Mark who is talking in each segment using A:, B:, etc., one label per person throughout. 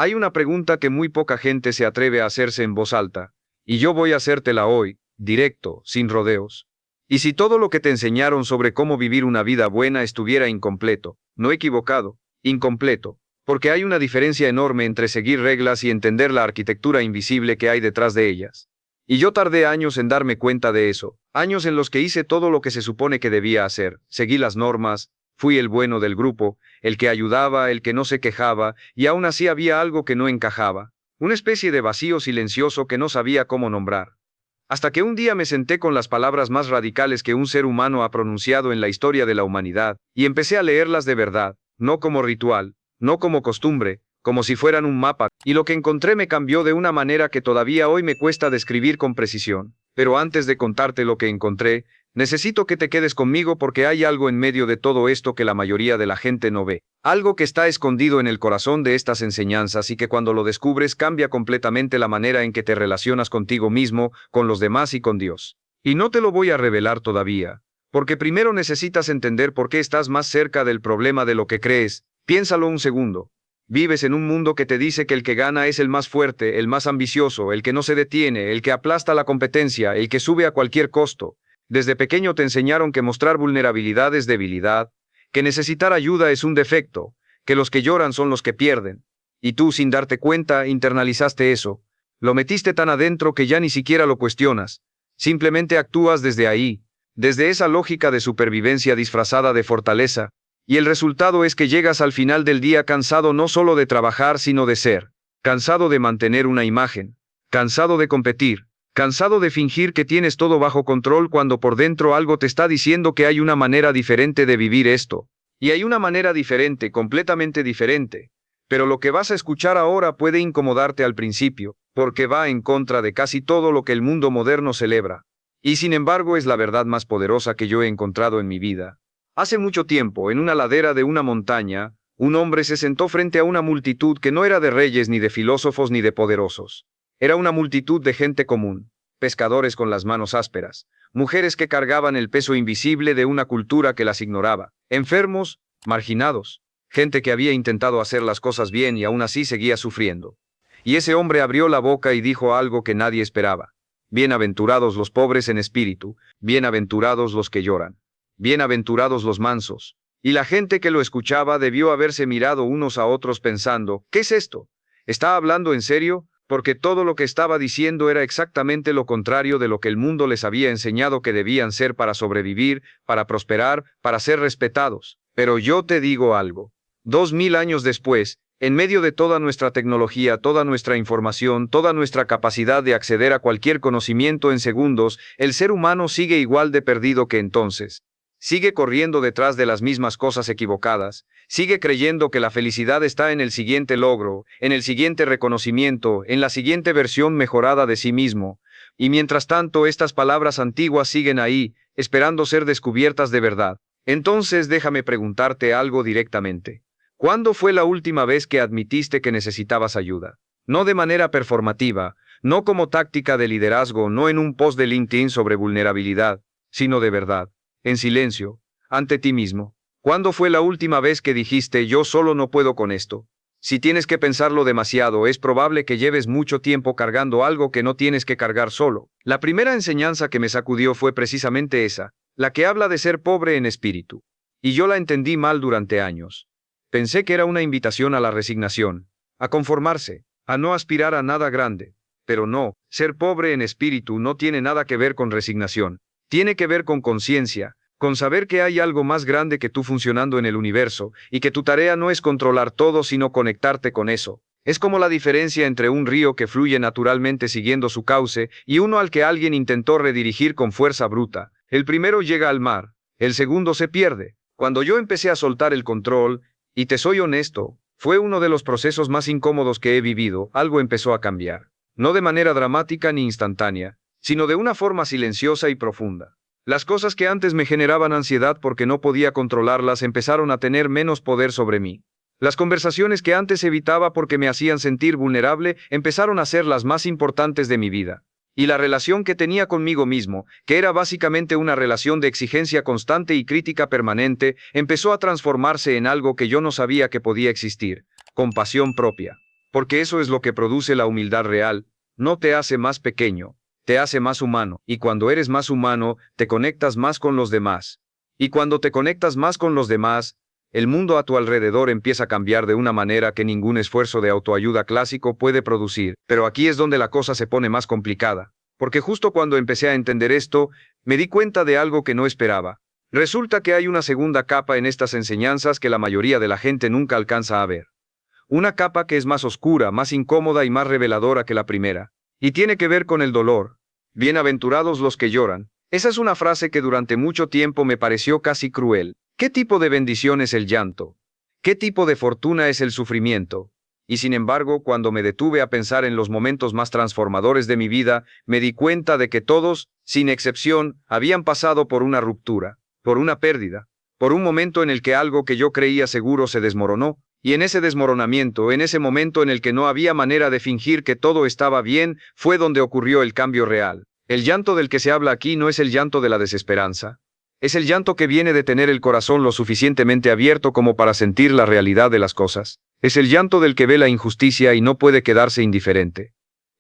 A: Hay una pregunta que muy poca gente se atreve a hacerse en voz alta, y yo voy a hacértela hoy, directo, sin rodeos. ¿Y si todo lo que te enseñaron sobre cómo vivir una vida buena estuviera incompleto, no equivocado, incompleto? Porque hay una diferencia enorme entre seguir reglas y entender la arquitectura invisible que hay detrás de ellas. Y yo tardé años en darme cuenta de eso, años en los que hice todo lo que se supone que debía hacer, seguí las normas, fui el bueno del grupo, el que ayudaba, el que no se quejaba, y aún así había algo que no encajaba, una especie de vacío silencioso que no sabía cómo nombrar. Hasta que un día me senté con las palabras más radicales que un ser humano ha pronunciado en la historia de la humanidad, y empecé a leerlas de verdad, no como ritual, no como costumbre, como si fueran un mapa, y lo que encontré me cambió de una manera que todavía hoy me cuesta describir con precisión. Pero antes de contarte lo que encontré, necesito que te quedes conmigo porque hay algo en medio de todo esto que la mayoría de la gente no ve. Algo que está escondido en el corazón de estas enseñanzas y que cuando lo descubres cambia completamente la manera en que te relacionas contigo mismo, con los demás y con Dios. Y no te lo voy a revelar todavía, porque primero necesitas entender por qué estás más cerca del problema de lo que crees. Piénsalo un segundo. Vives en un mundo que te dice que el que gana es el más fuerte, el más ambicioso, el que no se detiene, el que aplasta la competencia, el que sube a cualquier costo. Desde pequeño te enseñaron que mostrar vulnerabilidad es debilidad, que necesitar ayuda es un defecto, que los que lloran son los que pierden. Y tú, sin darte cuenta, internalizaste eso. Lo metiste tan adentro que ya ni siquiera lo cuestionas. Simplemente actúas desde ahí, desde esa lógica de supervivencia disfrazada de fortaleza. Y el resultado es que llegas al final del día cansado no solo de trabajar, sino de ser. Cansado de mantener una imagen. Cansado de competir. Cansado de fingir que tienes todo bajo control cuando por dentro algo te está diciendo que hay una manera diferente de vivir esto. Y hay una manera diferente, completamente diferente. Pero lo que vas a escuchar ahora puede incomodarte al principio, porque va en contra de casi todo lo que el mundo moderno celebra. Y sin embargo es la verdad más poderosa que yo he encontrado en mi vida. Hace mucho tiempo, en una ladera de una montaña, un hombre se sentó frente a una multitud que no era de reyes ni de filósofos ni de poderosos. Era una multitud de gente común, pescadores con las manos ásperas, mujeres que cargaban el peso invisible de una cultura que las ignoraba, enfermos, marginados, gente que había intentado hacer las cosas bien y aún así seguía sufriendo. Y ese hombre abrió la boca y dijo algo que nadie esperaba. Bienaventurados los pobres en espíritu, bienaventurados los que lloran. Bienaventurados los mansos. Y la gente que lo escuchaba debió haberse mirado unos a otros pensando, ¿qué es esto? ¿Está hablando en serio? Porque todo lo que estaba diciendo era exactamente lo contrario de lo que el mundo les había enseñado que debían ser para sobrevivir, para prosperar, para ser respetados. Pero yo te digo algo. 2000 años después, en medio de toda nuestra tecnología, toda nuestra información, toda nuestra capacidad de acceder a cualquier conocimiento en segundos, el ser humano sigue igual de perdido que entonces. Sigue corriendo detrás de las mismas cosas equivocadas, sigue creyendo que la felicidad está en el siguiente logro, en el siguiente reconocimiento, en la siguiente versión mejorada de sí mismo, y mientras tanto estas palabras antiguas siguen ahí, esperando ser descubiertas de verdad. Entonces déjame preguntarte algo directamente. ¿Cuándo fue la última vez que admitiste que necesitabas ayuda? No de manera performativa, no como táctica de liderazgo, no en un post de LinkedIn sobre vulnerabilidad, sino de verdad. En silencio, ante ti mismo. ¿Cuándo fue la última vez que dijiste yo solo no puedo con esto? Si tienes que pensarlo demasiado, es probable que lleves mucho tiempo cargando algo que no tienes que cargar solo. La primera enseñanza que me sacudió fue precisamente esa, la que habla de ser pobre en espíritu. Y yo la entendí mal durante años. Pensé que era una invitación a la resignación, a conformarse, a no aspirar a nada grande. Pero no, ser pobre en espíritu no tiene nada que ver con resignación. Tiene que ver con conciencia, con saber que hay algo más grande que tú funcionando en el universo, y que tu tarea no es controlar todo sino conectarte con eso. Es como la diferencia entre un río que fluye naturalmente siguiendo su cauce y uno al que alguien intentó redirigir con fuerza bruta. El primero llega al mar, el segundo se pierde. Cuando yo empecé a soltar el control, y te soy honesto, fue uno de los procesos más incómodos que he vivido, algo empezó a cambiar. No de manera dramática ni instantánea, sino de una forma silenciosa y profunda. Las cosas que antes me generaban ansiedad porque no podía controlarlas empezaron a tener menos poder sobre mí. Las conversaciones que antes evitaba porque me hacían sentir vulnerable empezaron a ser las más importantes de mi vida. Y la relación que tenía conmigo mismo, que era básicamente una relación de exigencia constante y crítica permanente, empezó a transformarse en algo que yo no sabía que podía existir: compasión propia. porque eso es lo que produce la humildad real. No te hace más pequeño, te hace más humano, y cuando eres más humano, te conectas más con los demás. Y cuando te conectas más con los demás, el mundo a tu alrededor empieza a cambiar de una manera que ningún esfuerzo de autoayuda clásico puede producir. Pero aquí es donde la cosa se pone más complicada, porque justo cuando empecé a entender esto, me di cuenta de algo que no esperaba. Resulta que hay una segunda capa en estas enseñanzas que la mayoría de la gente nunca alcanza a ver. Una capa que es más oscura, más incómoda y más reveladora que la primera. Y tiene que ver con el dolor. Bienaventurados los que lloran. Esa es una frase que durante mucho tiempo me pareció casi cruel. ¿Qué tipo de bendición es el llanto? ¿Qué tipo de fortuna es el sufrimiento? Y sin embargo, cuando me detuve a pensar en los momentos más transformadores de mi vida, me di cuenta de que todos, sin excepción, habían pasado por una ruptura, por una pérdida, por un momento en el que algo que yo creía seguro se desmoronó. Y en ese desmoronamiento, en ese momento en el que no había manera de fingir que todo estaba bien, fue donde ocurrió el cambio real. El llanto del que se habla aquí no es el llanto de la desesperanza. Es el llanto que viene de tener el corazón lo suficientemente abierto como para sentir la realidad de las cosas. Es el llanto del que ve la injusticia y no puede quedarse indiferente.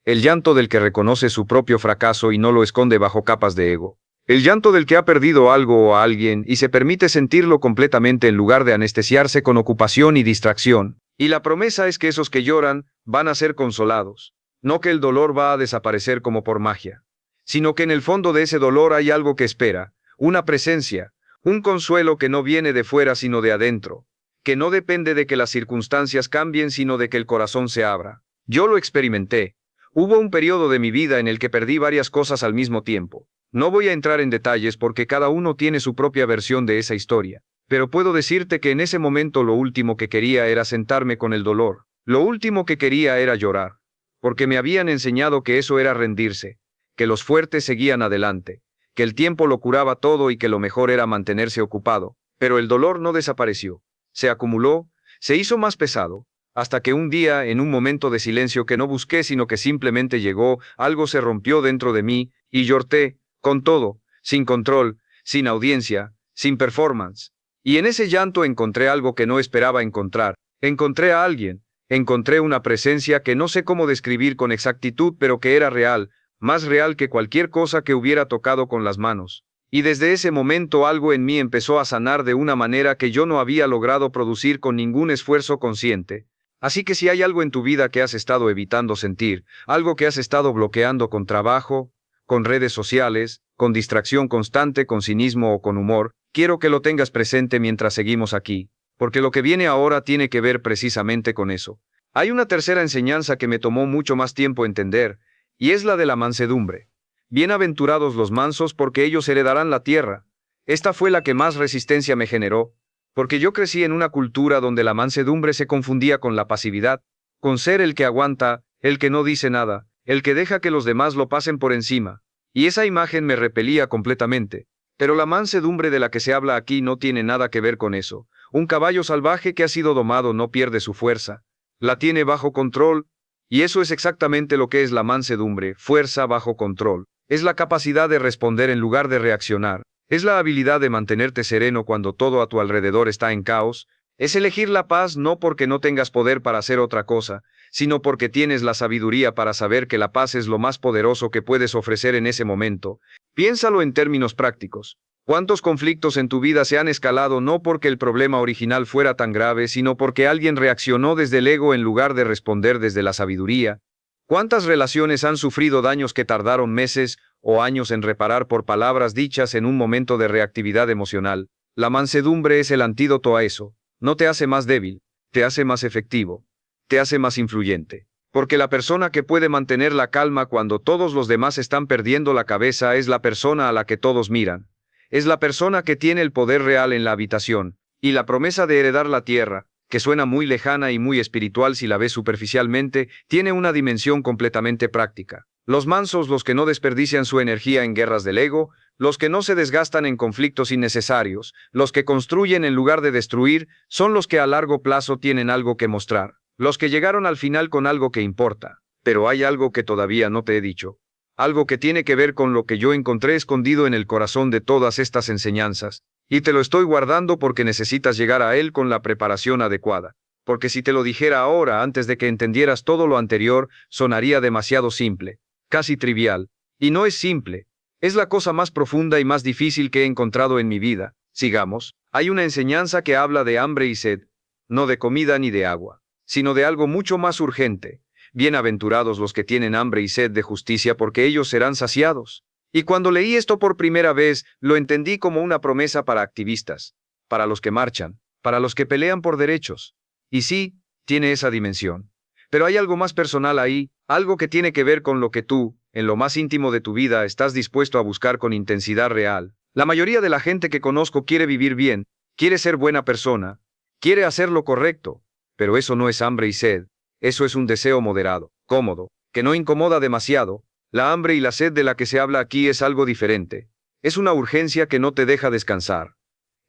A: El llanto del que reconoce su propio fracaso y no lo esconde bajo capas de ego. El llanto del que ha perdido algo o a alguien y se permite sentirlo completamente en lugar de anestesiarse con ocupación y distracción. Y la promesa es que esos que lloran van a ser consolados. No que el dolor va a desaparecer como por magia, sino que en el fondo de ese dolor hay algo que espera, una presencia, un consuelo que no viene de fuera sino de adentro, que no depende de que las circunstancias cambien sino de que el corazón se abra. Yo lo experimenté. Hubo un periodo de mi vida en el que perdí varias cosas al mismo tiempo. No voy a entrar en detalles porque cada uno tiene su propia versión de esa historia, pero puedo decirte que en ese momento lo último que quería era sentarme con el dolor. Lo último que quería era llorar, porque me habían enseñado que eso era rendirse, que los fuertes seguían adelante, que el tiempo lo curaba todo y que lo mejor era mantenerse ocupado. Pero el dolor no desapareció, se acumuló, se hizo más pesado, hasta que un día, en un momento de silencio que no busqué sino que simplemente llegó, algo se rompió dentro de mí, y lloré, con todo, sin control, sin audiencia, sin performance. Y en ese llanto encontré algo que no esperaba encontrar. Encontré a alguien, encontré una presencia que no sé cómo describir con exactitud, pero que era real, más real que cualquier cosa que hubiera tocado con las manos. Y desde ese momento algo en mí empezó a sanar de una manera que yo no había logrado producir con ningún esfuerzo consciente. Así que si hay algo en tu vida que has estado evitando sentir, algo que has estado bloqueando con trabajo, con redes sociales, con distracción constante, con cinismo o con humor, quiero que lo tengas presente mientras seguimos aquí, porque lo que viene ahora tiene que ver precisamente con eso. Hay una tercera enseñanza que me tomó mucho más tiempo entender, y es la de la mansedumbre. Bienaventurados los mansos porque ellos heredarán la tierra. Esta fue la que más resistencia me generó, porque yo crecí en una cultura donde la mansedumbre se confundía con la pasividad, con ser el que aguanta, el que no dice nada, el que deja que los demás lo pasen por encima, y esa imagen me repelía completamente. Pero la mansedumbre de la que se habla aquí no tiene nada que ver con eso. Un caballo salvaje que ha sido domado no pierde su fuerza, la tiene bajo control, y eso es exactamente lo que es la mansedumbre, fuerza bajo control. Es la capacidad de responder en lugar de reaccionar. Es la habilidad de mantenerte sereno cuando todo a tu alrededor está en caos. Es elegir la paz no porque no tengas poder para hacer otra cosa, sino porque tienes la sabiduría para saber que la paz es lo más poderoso que puedes ofrecer en ese momento. Piénsalo en términos prácticos. ¿Cuántos conflictos en tu vida se han escalado no porque el problema original fuera tan grave, sino porque alguien reaccionó desde el ego en lugar de responder desde la sabiduría? ¿Cuántas relaciones han sufrido daños que tardaron meses o años en reparar por palabras dichas en un momento de reactividad emocional? La mansedumbre es el antídoto a eso. No te hace más débil, te hace más efectivo, te hace más influyente. Porque la persona que puede mantener la calma cuando todos los demás están perdiendo la cabeza es la persona a la que todos miran. Es la persona que tiene el poder real en la habitación, y la promesa de heredar la tierra, que suena muy lejana y muy espiritual si la ves superficialmente, tiene una dimensión completamente práctica. Los mansos, los que no desperdician su energía en guerras del ego, los que no se desgastan en conflictos innecesarios, los que construyen en lugar de destruir, son los que a largo plazo tienen algo que mostrar, los que llegaron al final con algo que importa. Pero hay algo que todavía no te he dicho. Algo que tiene que ver con lo que yo encontré escondido en el corazón de todas estas enseñanzas, y te lo estoy guardando porque necesitas llegar a él con la preparación adecuada. porque si te lo dijera ahora antes de que entendieras todo lo anterior, sonaría demasiado simple, casi trivial. Y no es simple. Es la cosa más profunda y más difícil que he encontrado en mi vida. Sigamos. Hay una enseñanza que habla de hambre y sed, no de comida ni de agua, sino de algo mucho más urgente. Bienaventurados los que tienen hambre y sed de justicia, porque ellos serán saciados. Y cuando leí esto por primera vez, lo entendí como una promesa para activistas, para los que marchan, para los que pelean por derechos. Y sí, tiene esa dimensión. Pero hay algo más personal ahí, algo que tiene que ver con lo que tú, en lo más íntimo de tu vida, estás dispuesto a buscar con intensidad real. La mayoría de la gente que conozco quiere vivir bien, quiere ser buena persona, quiere hacer lo correcto, pero eso no es hambre y sed, eso es un deseo moderado, cómodo, que no incomoda demasiado. La hambre y la sed de la que se habla aquí es algo diferente. Es una urgencia que no te deja descansar.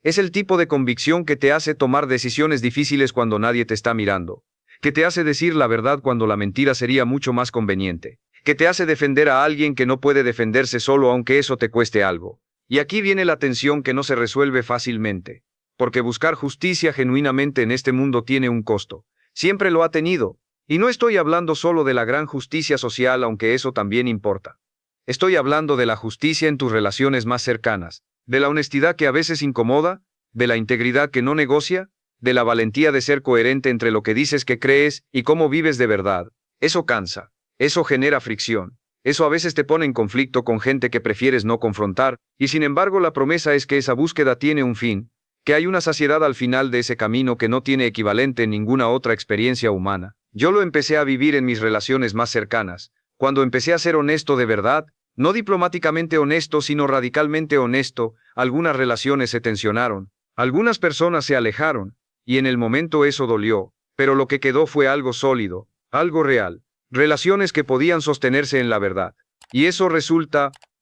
A: Es el tipo de convicción que te hace tomar decisiones difíciles cuando nadie te está mirando, que te hace decir la verdad cuando la mentira sería mucho más conveniente, que te hace defender a alguien que no puede defenderse solo aunque eso te cueste algo. Y aquí viene la tensión que no se resuelve fácilmente, porque buscar justicia genuinamente en este mundo tiene un costo. Siempre lo ha tenido. Y no estoy hablando solo de la gran justicia social, aunque eso también importa. Estoy hablando de la justicia en tus relaciones más cercanas, de la honestidad que a veces incomoda, de la integridad que no negocia, de la valentía de ser coherente entre lo que dices que crees y cómo vives de verdad. Eso cansa, eso genera fricción, eso a veces te pone en conflicto con gente que prefieres no confrontar, y sin embargo la promesa es que esa búsqueda tiene un fin, que hay una saciedad al final de ese camino que no tiene equivalente en ninguna otra experiencia humana. Yo lo empecé a vivir en mis relaciones más cercanas, cuando empecé a ser honesto de verdad, no diplomáticamente honesto, sino radicalmente honesto. Algunas relaciones se tensionaron, algunas personas se alejaron, y en el momento eso dolió, pero lo que quedó fue algo sólido, algo real, relaciones que podían sostenerse en la verdad. Y eso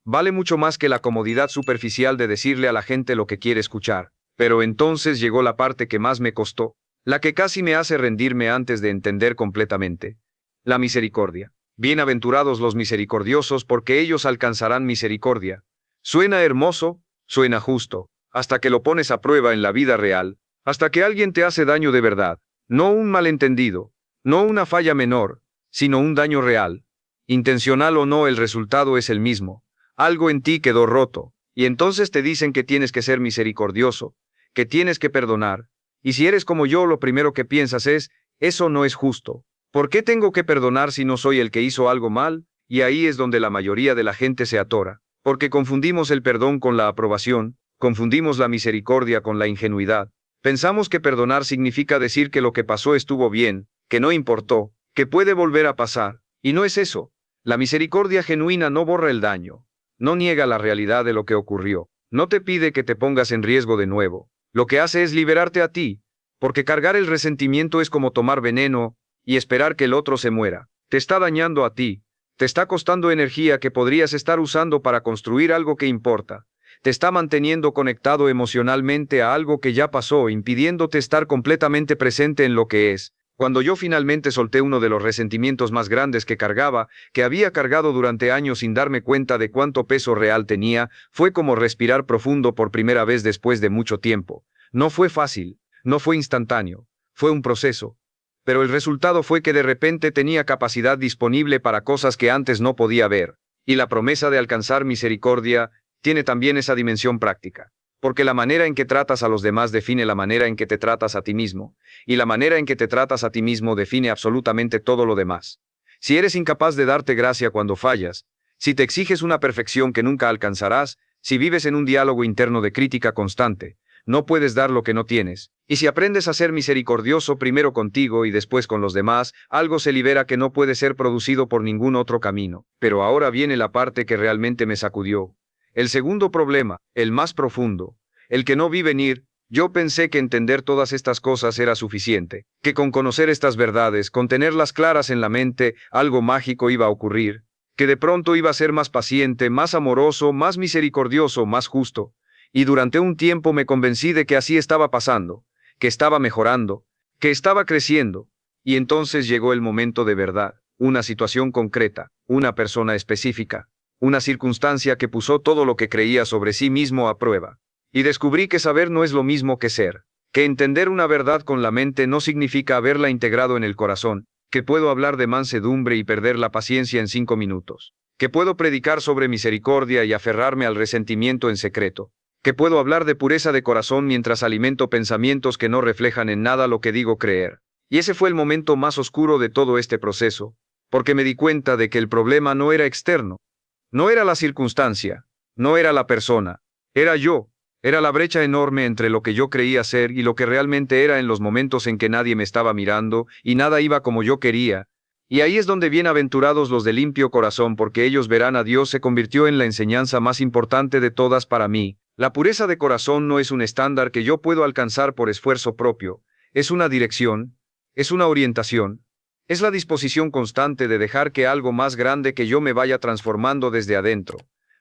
A: vale mucho más que la comodidad superficial de decirle a la gente lo que quiere escuchar. Pero entonces llegó la parte que más me costó, la que casi me hace rendirme antes de entender completamente. La misericordia. Bienaventurados los misericordiosos, porque ellos alcanzarán misericordia. Suena hermoso, suena justo, hasta que lo pones a prueba en la vida real, hasta que alguien te hace daño de verdad, no un malentendido, no una falla menor, sino un daño real. Intencional o no, el resultado es el mismo. Algo en ti quedó roto, y entonces te dicen que tienes que ser misericordioso, que tienes que perdonar. Y si eres como yo, lo primero que piensas es, eso no es justo. ¿Por qué tengo que perdonar si no soy el que hizo algo mal? Y ahí es donde la mayoría de la gente se atora, porque confundimos el perdón con la aprobación, confundimos la misericordia con la ingenuidad. Pensamos que perdonar significa decir que lo que pasó estuvo bien, que no importó, que puede volver a pasar, y no es eso. La misericordia genuina no borra el daño, no niega la realidad de lo que ocurrió, no te pide que te pongas en riesgo de nuevo. Lo que hace es liberarte a ti, porque cargar el resentimiento es como tomar veneno y esperar que el otro se muera. Te está dañando a ti, te está costando energía que podrías estar usando para construir algo que importa, te está manteniendo conectado emocionalmente a algo que ya pasó, impidiéndote estar completamente presente en lo que es. Cuando yo finalmente solté uno de los resentimientos más grandes que cargaba, que había cargado durante años sin darme cuenta de cuánto peso real tenía, fue como respirar profundo por primera vez después de mucho tiempo. No fue fácil, no fue instantáneo, fue un proceso. Pero el resultado fue que de repente tenía capacidad disponible para cosas que antes no podía ver. Y la promesa de alcanzar misericordia tiene también esa dimensión práctica. Porque la manera en que tratas a los demás define la manera en que te tratas a ti mismo, y la manera en que te tratas a ti mismo define absolutamente todo lo demás. Si eres incapaz de darte gracia cuando fallas, si te exiges una perfección que nunca alcanzarás, si vives en un diálogo interno de crítica constante, no puedes dar lo que no tienes. Y si aprendes a ser misericordioso primero contigo y después con los demás, algo se libera que no puede ser producido por ningún otro camino. Pero ahora viene la parte que realmente me sacudió. El segundo problema, el más profundo, el que no vi venir. Yo pensé que entender todas estas cosas era suficiente, que con conocer estas verdades, con tenerlas claras en la mente, algo mágico iba a ocurrir, que de pronto iba a ser más paciente, más amoroso, más misericordioso, más justo. Y durante un tiempo me convencí de que así estaba pasando, que estaba mejorando, que estaba creciendo. Y entonces llegó el momento de verdad, una situación concreta, una persona específica. Una circunstancia que puso todo lo que creía sobre sí mismo a prueba. Y descubrí que saber no es lo mismo que ser, que entender una verdad con la mente no significa haberla integrado en el corazón, que puedo hablar de mansedumbre y perder la paciencia en 5 minutos, que puedo predicar sobre misericordia y aferrarme al resentimiento en secreto, que puedo hablar de pureza de corazón mientras alimento pensamientos que no reflejan en nada lo que digo creer. Y ese fue el momento más oscuro de todo este proceso, porque me di cuenta de que el problema no era externo, no era la circunstancia, no era la persona, era yo. Era la brecha enorme entre lo que yo creía ser y lo que realmente era en los momentos en que nadie me estaba mirando y nada iba como yo quería. Y ahí es donde bienaventurados los de limpio corazón, porque ellos verán a Dios, se convirtió en la enseñanza más importante de todas para mí. La pureza de corazón no es un estándar que yo puedo alcanzar por esfuerzo propio, es una dirección, es una orientación, es la disposición constante de dejar que algo más grande que yo me vaya transformando desde adentro.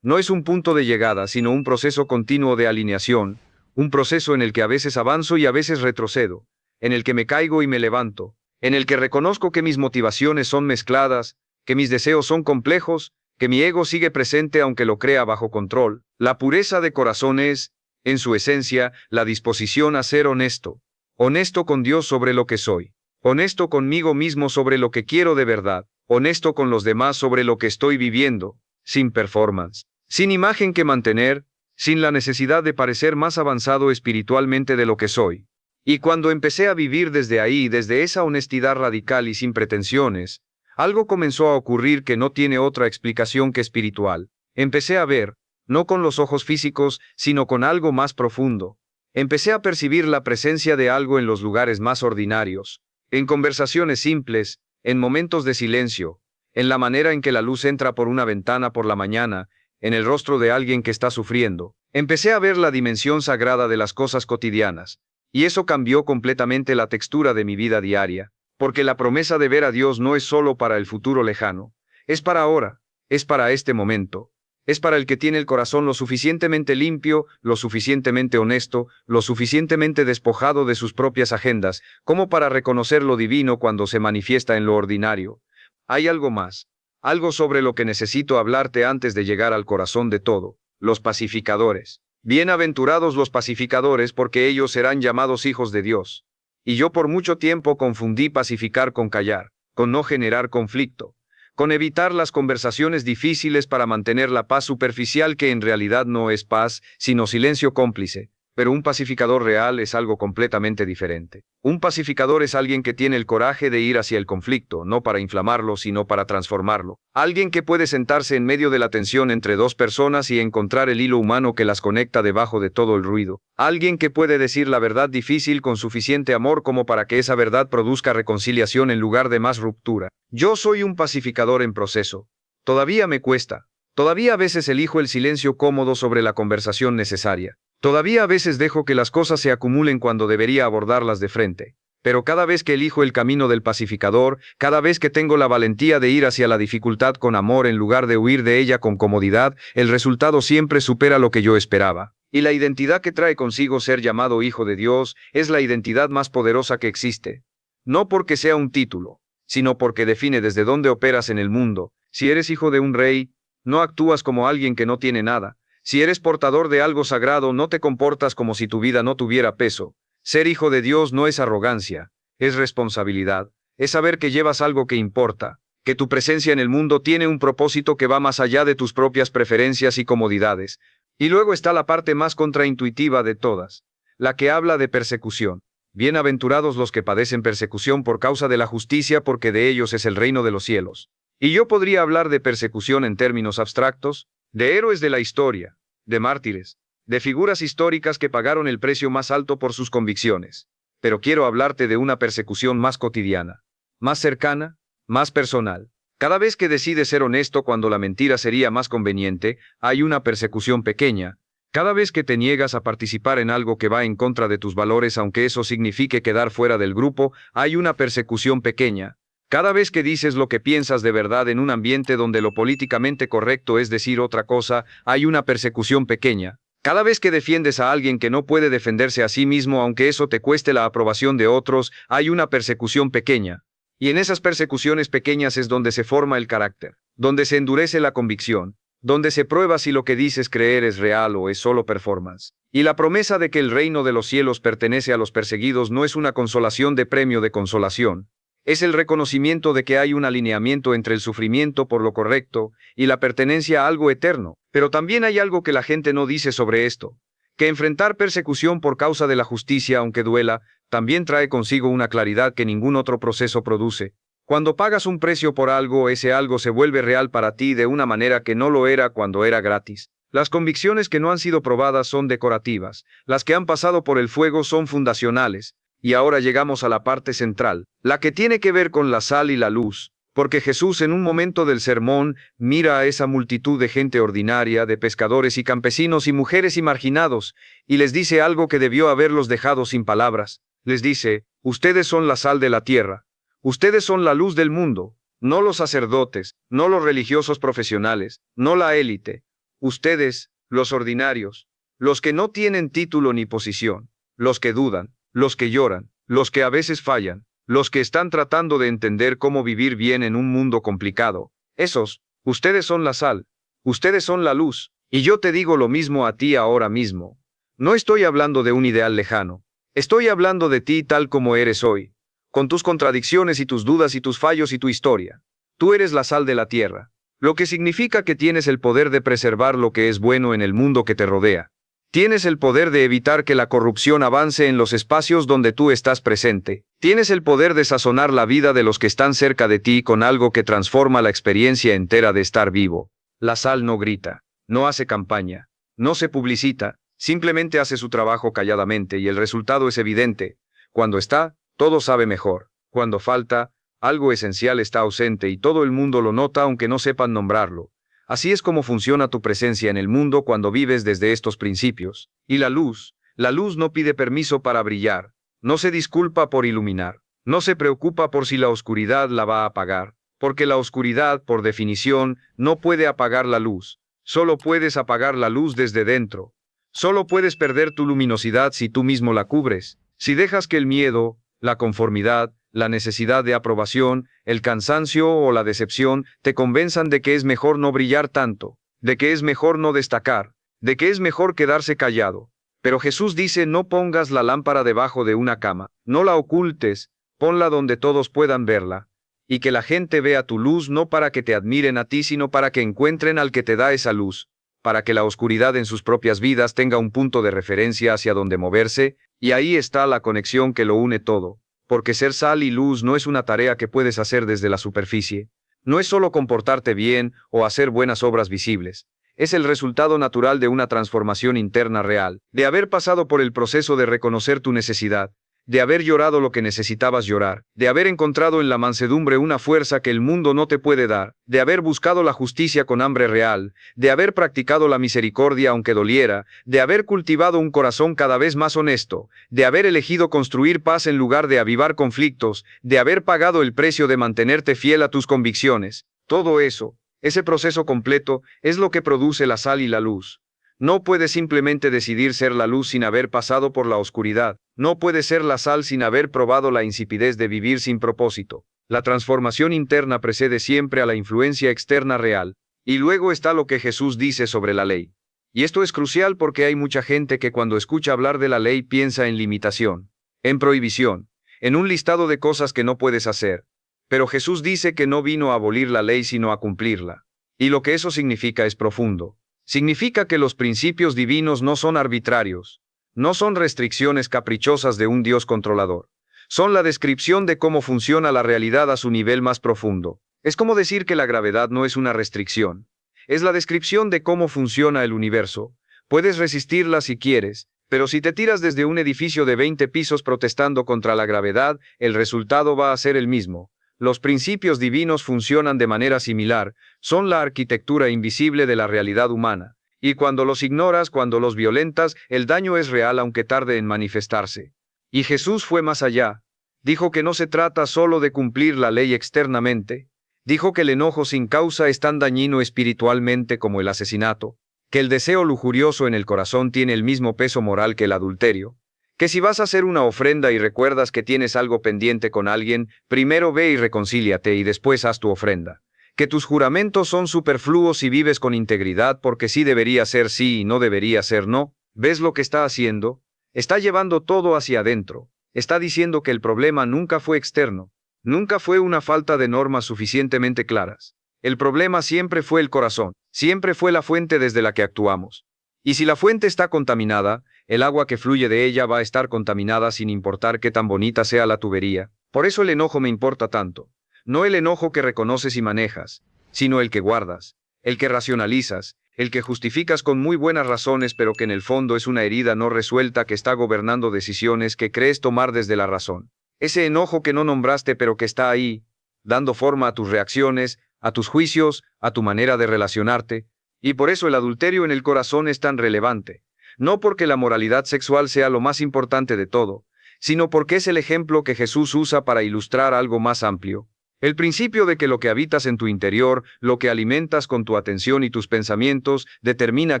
A: No es un punto de llegada, sino un proceso continuo de alineación, un proceso en el que a veces avanzo y a veces retrocedo, en el que me caigo y me levanto, en el que reconozco que mis motivaciones son mezcladas, que mis deseos son complejos, que mi ego sigue presente aunque lo crea bajo control. La pureza de corazón es, en su esencia, la disposición a ser honesto, honesto con Dios sobre lo que soy, honesto conmigo mismo sobre lo que quiero de verdad, honesto con los demás sobre lo que estoy viviendo, sin performance, sin imagen que mantener, sin la necesidad de parecer más avanzado espiritualmente de lo que soy. Y cuando empecé a vivir desde ahí, desde esa honestidad radical y sin pretensiones, algo comenzó a ocurrir que no tiene otra explicación que espiritual. Empecé a ver, no con los ojos físicos, sino con algo más profundo. Empecé a percibir la presencia de algo en los lugares más ordinarios, en conversaciones simples, en momentos de silencio, en la manera en que la luz entra por una ventana por la mañana, en el rostro de alguien que está sufriendo. Empecé a ver la dimensión sagrada de las cosas cotidianas, y eso cambió completamente la textura de mi vida diaria, porque la promesa de ver a Dios no es solo para el futuro lejano, es para ahora, es para este momento, es para el que tiene el corazón lo suficientemente limpio, lo suficientemente honesto, lo suficientemente despojado de sus propias agendas, como para reconocer lo divino cuando se manifiesta en lo ordinario. Hay algo más, algo sobre lo que necesito hablarte antes de llegar al corazón de todo: los pacificadores. Bienaventurados los pacificadores, porque ellos serán llamados hijos de Dios. Y yo por mucho tiempo confundí pacificar con callar, con no generar conflicto, con evitar las conversaciones difíciles para mantener la paz superficial que en realidad no es paz, sino silencio cómplice. Pero un pacificador real es algo completamente diferente. Un pacificador es alguien que tiene el coraje de ir hacia el conflicto, no para inflamarlo, sino para transformarlo. Alguien que puede sentarse en medio de la tensión entre dos personas y encontrar el hilo humano que las conecta debajo de todo el ruido. Alguien que puede decir la verdad difícil con suficiente amor como para que esa verdad produzca reconciliación en lugar de más ruptura. Yo soy un pacificador en proceso. Todavía me cuesta. Todavía a veces elijo el silencio cómodo sobre la conversación necesaria. Todavía a veces dejo que las cosas se acumulen cuando debería abordarlas de frente. Pero cada vez que elijo el camino del pacificador, cada vez que tengo la valentía de ir hacia la dificultad con amor en lugar de huir de ella con comodidad, el resultado siempre supera lo que yo esperaba. Y la identidad que trae consigo ser llamado hijo de Dios es la identidad más poderosa que existe. No porque sea un título, sino porque define desde dónde operas en el mundo. Si eres hijo de un rey, no actúas como alguien que no tiene nada. Si eres portador de algo sagrado, no te comportas como si tu vida no tuviera peso. Ser hijo de Dios no es arrogancia, es responsabilidad, es saber que llevas algo que importa, que tu presencia en el mundo tiene un propósito que va más allá de tus propias preferencias y comodidades. Y luego está la parte más contraintuitiva de todas, la que habla de persecución. Bienaventurados los que padecen persecución por causa de la justicia, porque de ellos es el reino de los cielos. Y yo podría hablar de persecución en términos abstractos, de héroes de la historia, de mártires, de figuras históricas que pagaron el precio más alto por sus convicciones. Pero quiero hablarte de una persecución más cotidiana, más cercana, más personal. Cada vez que decides ser honesto cuando la mentira sería más conveniente, hay una persecución pequeña. Cada vez que te niegas a participar en algo que va en contra de tus valores, aunque eso signifique quedar fuera del grupo, hay una persecución pequeña. Cada vez que dices lo que piensas de verdad en un ambiente donde lo políticamente correcto es decir otra cosa, hay una persecución pequeña. Cada vez que defiendes a alguien que no puede defenderse a sí mismo aunque eso te cueste la aprobación de otros, hay una persecución pequeña. Y en esas persecuciones pequeñas es donde se forma el carácter, donde se endurece la convicción, donde se prueba si lo que dices creer es real o es solo performance. Y la promesa de que el reino de los cielos pertenece a los perseguidos no es una consolación de premio de consolación. Es el reconocimiento de que hay un alineamiento entre el sufrimiento por lo correcto y la pertenencia a algo eterno. Pero también hay algo que la gente no dice sobre esto, que enfrentar persecución por causa de la justicia, aunque duela, también trae consigo una claridad que ningún otro proceso produce. Cuando pagas un precio por algo, ese algo se vuelve real para ti de una manera que no lo era cuando era gratis. Las convicciones que no han sido probadas son decorativas, las que han pasado por el fuego son fundacionales. Y ahora llegamos a la parte central, la que tiene que ver con la sal y la luz, porque Jesús en un momento del sermón mira a esa multitud de gente ordinaria, de pescadores y campesinos y mujeres y marginados, y les dice algo que debió haberlos dejado sin palabras. Les dice, ustedes son la sal de la tierra, ustedes son la luz del mundo, no los sacerdotes, no los religiosos profesionales, no la élite, ustedes, los ordinarios, los que no tienen título ni posición, los que dudan, los que lloran, los que a veces fallan, los que están tratando de entender cómo vivir bien en un mundo complicado. Esos, ustedes son la sal, ustedes son la luz, y yo te digo lo mismo a ti ahora mismo. No estoy hablando de un ideal lejano, estoy hablando de ti tal como eres hoy, con tus contradicciones y tus dudas y tus fallos y tu historia. Tú eres la sal de la tierra, lo que significa que tienes el poder de preservar lo que es bueno en el mundo que te rodea. Tienes el poder de evitar que la corrupción avance en los espacios donde tú estás presente. Tienes el poder de sazonar la vida de los que están cerca de ti con algo que transforma la experiencia entera de estar vivo. La sal no grita, no hace campaña, no se publicita, simplemente hace su trabajo calladamente y el resultado es evidente. Cuando está, todo sabe mejor. Cuando falta, algo esencial está ausente y todo el mundo lo nota aunque no sepan nombrarlo. Así es como funciona tu presencia en el mundo cuando vives desde estos principios. Y la luz no pide permiso para brillar, no se disculpa por iluminar, no se preocupa por si la oscuridad la va a apagar, porque la oscuridad, por definición, no puede apagar la luz. Solo puedes apagar la luz desde dentro. Solo puedes perder tu luminosidad si tú mismo la cubres. Si dejas que el miedo, la conformidad, la necesidad de aprobación, el cansancio o la decepción te convenzan de que es mejor no brillar tanto, de que es mejor no destacar, de que es mejor quedarse callado. Pero Jesús dice: no pongas la lámpara debajo de una cama, no la ocultes, ponla donde todos puedan verla, y que la gente vea tu luz no para que te admiren a ti, sino para que encuentren al que te da esa luz, para que la oscuridad en sus propias vidas tenga un punto de referencia hacia donde moverse, y ahí está la conexión que lo une todo. Porque ser sal y luz no es una tarea que puedes hacer desde la superficie. No es solo comportarte bien o hacer buenas obras visibles. Es el resultado natural de una transformación interna real, de haber pasado por el proceso de reconocer tu necesidad, de haber llorado lo que necesitabas llorar, de haber encontrado en la mansedumbre una fuerza que el mundo no te puede dar, de haber buscado la justicia con hambre real, de haber practicado la misericordia aunque doliera, de haber cultivado un corazón cada vez más honesto, de haber elegido construir paz en lugar de avivar conflictos, de haber pagado el precio de mantenerte fiel a tus convicciones. Todo eso, ese proceso completo, es lo que produce la sal y la luz. No puedes simplemente decidir ser la luz sin haber pasado por la oscuridad. No puedes ser la sal sin haber probado la insipidez de vivir sin propósito. La transformación interna precede siempre a la influencia externa real. Y luego está lo que Jesús dice sobre la ley. Y esto es crucial porque hay mucha gente que cuando escucha hablar de la ley piensa en limitación, en prohibición, en un listado de cosas que no puedes hacer. Pero Jesús dice que no vino a abolir la ley sino a cumplirla. Y lo que eso significa es profundo. Significa que los principios divinos no son arbitrarios, no son restricciones caprichosas de un Dios controlador. Son la descripción de cómo funciona la realidad a su nivel más profundo. Es como decir que la gravedad no es una restricción. Es la descripción de cómo funciona el universo. Puedes resistirla si quieres, pero si te tiras desde un edificio de 20 pisos protestando contra la gravedad, el resultado va a ser el mismo. Los principios divinos funcionan de manera similar, son la arquitectura invisible de la realidad humana. Y cuando los ignoras, cuando los violentas, el daño es real aunque tarde en manifestarse. Y Jesús fue más allá. Dijo que no se trata solo de cumplir la ley externamente. Dijo que el enojo sin causa es tan dañino espiritualmente como el asesinato, que el deseo lujurioso en el corazón tiene el mismo peso moral que el adulterio. Que si vas a hacer una ofrenda y recuerdas que tienes algo pendiente con alguien, primero ve y reconcíliate y después haz tu ofrenda. que tus juramentos son superfluos si vives con integridad porque sí debería ser sí y no debería ser no. ¿Ves lo que está haciendo? Está llevando todo hacia adentro. Está diciendo que el problema nunca fue externo. Nunca fue una falta de normas suficientemente claras. El problema siempre fue el corazón. Siempre fue la fuente desde la que actuamos. Y si la fuente está contaminada, el agua que fluye de ella va a estar contaminada sin importar qué tan bonita sea la tubería. Por eso el enojo me importa tanto. No el enojo que reconoces y manejas, sino el que guardas, el que racionalizas, el que justificas con muy buenas razones pero que en el fondo es una herida no resuelta que está gobernando decisiones que crees tomar desde la razón. Ese enojo que no nombraste pero que está ahí, dando forma a tus reacciones, a tus juicios, a tu manera de relacionarte, y por eso el adulterio en el corazón es tan relevante. No porque la moralidad sexual sea lo más importante de todo, sino porque es el ejemplo que Jesús usa para ilustrar algo más amplio. El principio de que lo que habitas en tu interior, lo que alimentas con tu atención y tus pensamientos, determina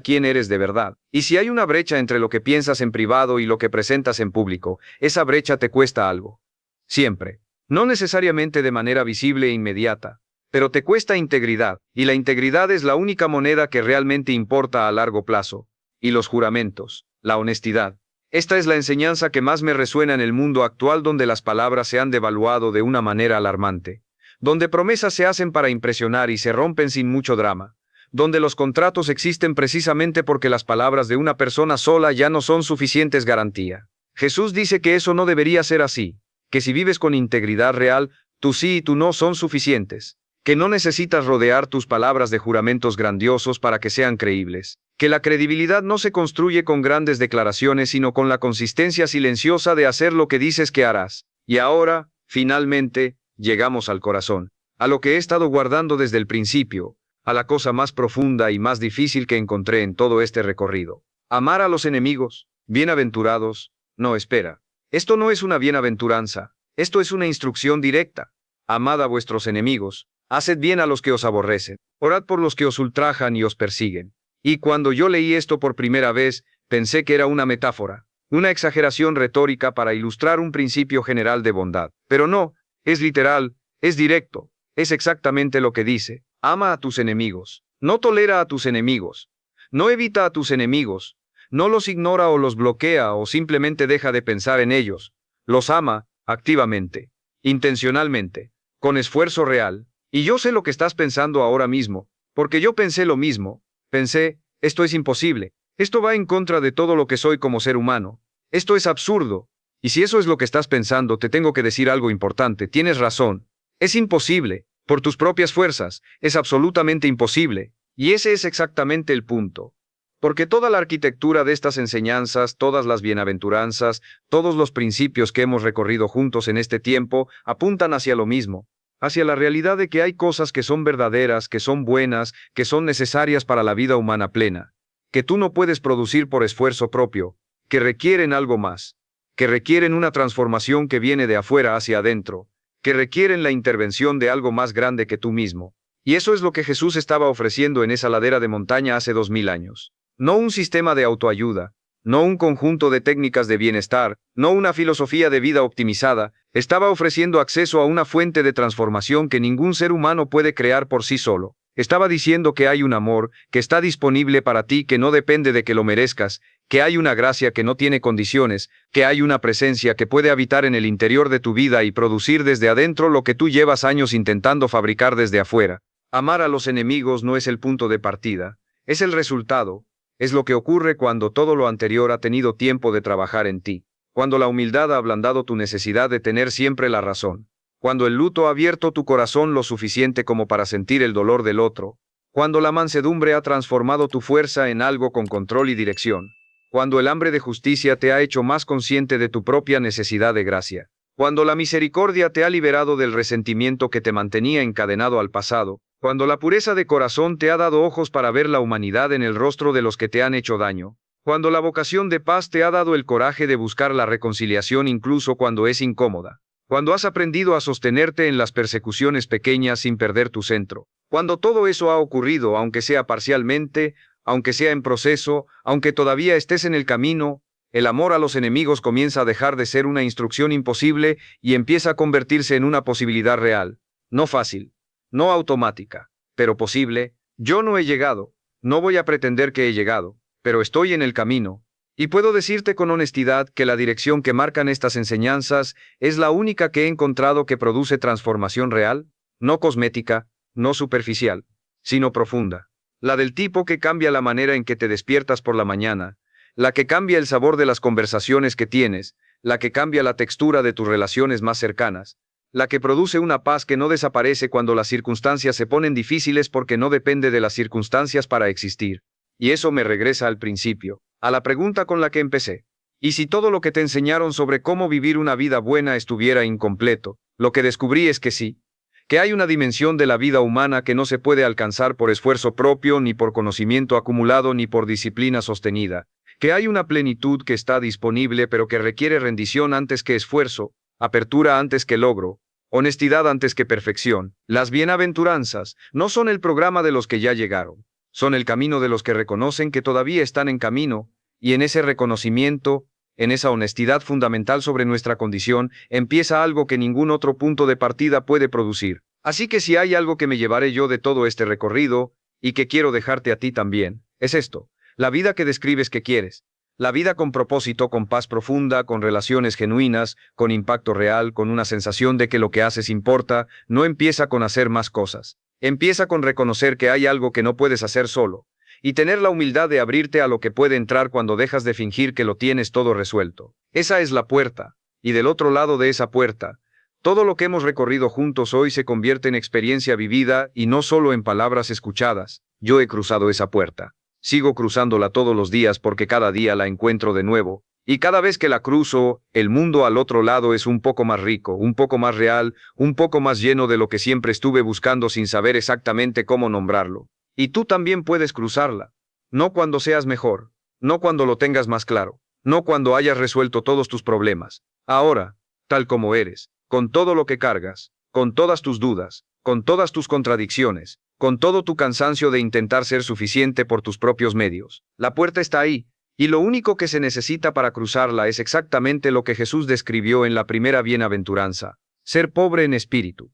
A: quién eres de verdad. Y si hay una brecha entre lo que piensas en privado y lo que presentas en público, esa brecha te cuesta algo. Siempre. No necesariamente de manera visible e inmediata, pero te cuesta integridad, y la integridad es la única moneda que realmente importa a largo plazo. Y los juramentos, la honestidad. Esta es la enseñanza que más me resuena en el mundo actual donde las palabras se han devaluado de una manera alarmante. Donde promesas se hacen para impresionar y se rompen sin mucho drama. Donde los contratos existen precisamente porque las palabras de una persona sola ya no son suficientes garantía. Jesús dice que eso no debería ser así. Que si vives con integridad real, tu sí y tu no son suficientes. Que no necesitas rodear tus palabras de juramentos grandiosos para que sean creíbles. Que la credibilidad no se construye con grandes declaraciones sino con la consistencia silenciosa de hacer lo que dices que harás. Y ahora, finalmente, llegamos al corazón. A lo que he estado guardando desde el principio. A la cosa más profunda y más difícil que encontré en todo este recorrido. Amar a los enemigos. Bienaventurados. No, espera. Esto no es una bienaventuranza. Esto es una instrucción directa. Amad a vuestros enemigos. Haced bien a los que os aborrecen. Orad por los que os ultrajan y os persiguen. Y cuando yo leí esto por primera vez, pensé que era una metáfora, una exageración retórica para ilustrar un principio general de bondad. Pero no, es literal, es directo, es exactamente lo que dice. Ama a tus enemigos. No tolera a tus enemigos. No evita a tus enemigos. No los ignora o los bloquea o simplemente deja de pensar en ellos. Los ama, activamente, intencionalmente, con esfuerzo real. Y yo sé lo que estás pensando ahora mismo, porque yo pensé lo mismo. Pensé, esto es imposible. Esto va en contra de todo lo que soy como ser humano. Esto es absurdo. Y si eso es lo que estás pensando, te tengo que decir algo importante. Tienes razón. Es imposible. Por tus propias fuerzas. Es absolutamente imposible. Y ese es exactamente el punto. Porque toda la arquitectura de estas enseñanzas, todas las bienaventuranzas, todos los principios que hemos recorrido juntos en este tiempo, apuntan hacia lo mismo. Hacia la realidad de que hay cosas que son verdaderas, que son buenas, que son necesarias para la vida humana plena, que tú no puedes producir por esfuerzo propio, que requieren algo más, que requieren una transformación que viene de afuera hacia adentro, que requieren la intervención de algo más grande que tú mismo. Y eso es lo que Jesús estaba ofreciendo en esa ladera de montaña hace 2000 años. No un sistema de autoayuda, no un conjunto de técnicas de bienestar, no una filosofía de vida optimizada, estaba ofreciendo acceso a una fuente de transformación que ningún ser humano puede crear por sí solo. Estaba diciendo que hay un amor que está disponible para ti que no depende de que lo merezcas, que hay una gracia que no tiene condiciones, que hay una presencia que puede habitar en el interior de tu vida y producir desde adentro lo que tú llevas años intentando fabricar desde afuera. Amar a los enemigos no es el punto de partida, es el resultado. Es lo que ocurre cuando todo lo anterior ha tenido tiempo de trabajar en ti, cuando la humildad ha ablandado tu necesidad de tener siempre la razón, cuando el luto ha abierto tu corazón lo suficiente como para sentir el dolor del otro, cuando la mansedumbre ha transformado tu fuerza en algo con control y dirección, cuando el hambre de justicia te ha hecho más consciente de tu propia necesidad de gracia, cuando la misericordia te ha liberado del resentimiento que te mantenía encadenado al pasado, cuando la pureza de corazón te ha dado ojos para ver la humanidad en el rostro de los que te han hecho daño, cuando la vocación de paz te ha dado el coraje de buscar la reconciliación incluso cuando es incómoda, cuando has aprendido a sostenerte en las persecuciones pequeñas sin perder tu centro, cuando todo eso ha ocurrido aunque sea parcialmente, aunque sea en proceso, aunque todavía estés en el camino, el amor a los enemigos comienza a dejar de ser una instrucción imposible y empieza a convertirse en una posibilidad real, no fácil. no automática, pero posible. Yo no he llegado, no voy a pretender que he llegado, pero estoy en el camino, y puedo decirte con honestidad que la dirección que marcan estas enseñanzas es la única que he encontrado que produce transformación real, no cosmética, no superficial, sino profunda. La del tipo que cambia la manera en que te despiertas por la mañana, la que cambia el sabor de las conversaciones que tienes, la que cambia la textura de tus relaciones más cercanas, la que produce una paz que no desaparece cuando las circunstancias se ponen difíciles porque no depende de las circunstancias para existir. Y eso me regresa al principio, a la pregunta con la que empecé. ¿Y si todo lo que te enseñaron sobre cómo vivir una vida buena estuviera incompleto? Lo que descubrí es que sí, que hay una dimensión de la vida humana que no se puede alcanzar por esfuerzo propio, ni por conocimiento acumulado, ni por disciplina sostenida, que hay una plenitud que está disponible pero que requiere rendición antes que esfuerzo, apertura antes que logro, honestidad antes que perfección. Las bienaventuranzas no son el programa de los que ya llegaron, son el camino de los que reconocen que todavía están en camino, y en ese reconocimiento, en esa honestidad fundamental sobre nuestra condición, empieza algo que ningún otro punto de partida puede producir. Así que si hay algo que me llevaré yo de todo este recorrido, y que quiero dejarte a ti también, es esto: la vida que describes que quieres. La vida con propósito, con paz profunda, con relaciones genuinas, con impacto real, con una sensación de que lo que haces importa, no empieza con hacer más cosas. Empieza con reconocer que hay algo que no puedes hacer solo, y tener la humildad de abrirte a lo que puede entrar cuando dejas de fingir que lo tienes todo resuelto. Esa es la puerta, y del otro lado de esa puerta, todo lo que hemos recorrido juntos hoy se convierte en experiencia vivida y no solo en palabras escuchadas. Yo he cruzado esa puerta. Sigo cruzándola todos los días porque cada día la encuentro de nuevo, y cada vez que la cruzo, el mundo al otro lado es un poco más rico, un poco más real, un poco más lleno de lo que siempre estuve buscando sin saber exactamente cómo nombrarlo. Y tú también puedes cruzarla. No cuando seas mejor, no cuando lo tengas más claro, no cuando hayas resuelto todos tus problemas. Ahora, tal como eres, con todo lo que cargas, con todas tus dudas, con todas tus contradicciones, con todo tu cansancio de intentar ser suficiente por tus propios medios. La puerta está ahí, y lo único que se necesita para cruzarla es exactamente lo que Jesús describió en la primera bienaventuranza: ser pobre en espíritu.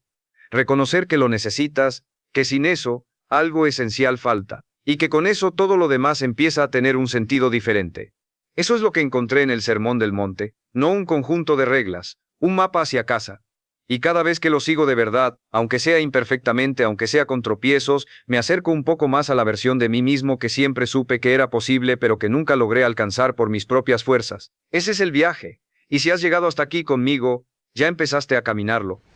A: Reconocer que lo necesitas, que sin eso, algo esencial falta, y que con eso todo lo demás empieza a tener un sentido diferente. Eso es lo que encontré en el Sermón del Monte, no un conjunto de reglas, un mapa hacia casa. Y cada vez que lo sigo de verdad, aunque sea imperfectamente, aunque sea con tropiezos, me acerco un poco más a la versión de mí mismo que siempre supe que era posible pero que nunca logré alcanzar por mis propias fuerzas. Ese es el viaje. Y si has llegado hasta aquí conmigo, ya empezaste a caminarlo.